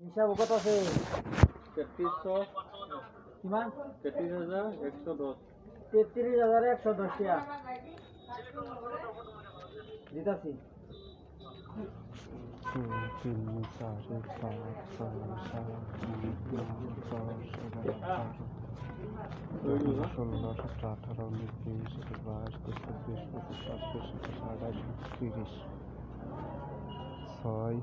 হিসাব কত আছে? 3300 কিমান? 33,110 33,110 টাকা দিতাছি। 2, 3, 4, 5, 6, 7, 8, 9, 10, 11, 12, 16, 17, 18, 19, 20, 21, 22, 23, 24, 25, 26, 27, 28, 29, 30, 6,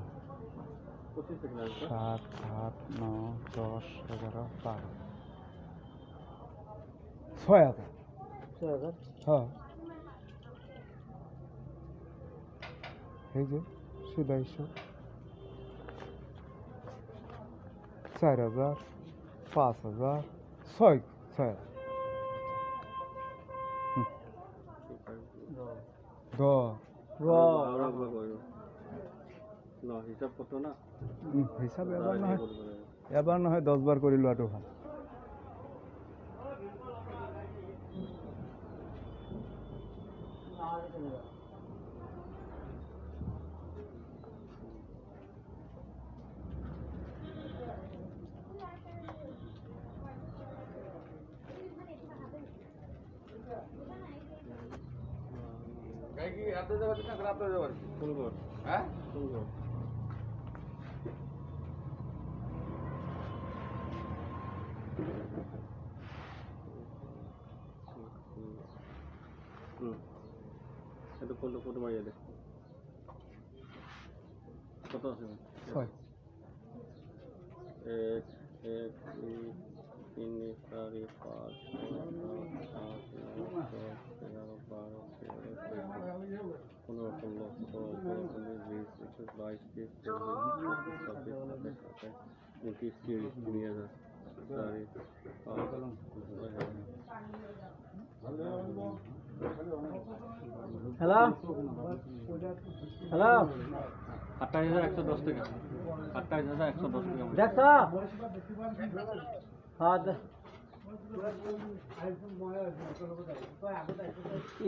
7, 8, 9, 10, 11, 12 6,000 6,000 হ্যাঁ এই যে সিধা হিসাব 4,000 5,000 6,000 হিসাব কত না হিসাব এবার না হয় 10 বার করিল আটো ভাল কি রাতে যাবে না রাতে যাবে ফুল ঘর হ্যাঁ ফুল ঘর এটা ফটো মারিয়ে দে কত আছে 6 1 1 2 3 4 5 6 7 8 9 10 হ্যালো হ্যালো 28,110 টাকা 28,110 টাকা দেখছ? হ্যাঁ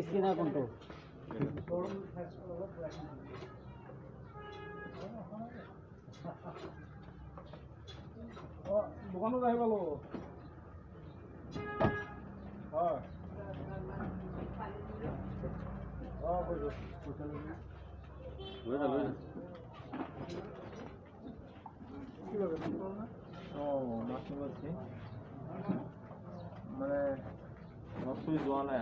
স্ক্রিন কোনটো দোকানত আহি পালো হয় মানে নচুই যোৱা নাই